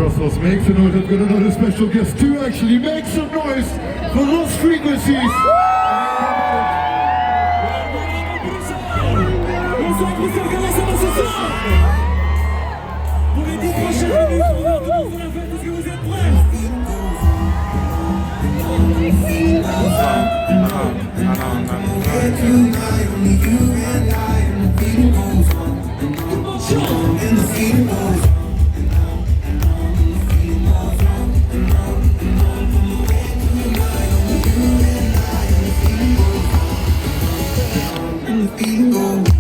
Brussels. Make some noise. I've got another special guest too, actually. Make some noise for Lost Frequencies. Bonsoir, Bruxelles, comment ça va ce soir? Pour les 10 prochaines minutes, on va commencer la fête. Est-ce que vous êtes prêts? Feeling goes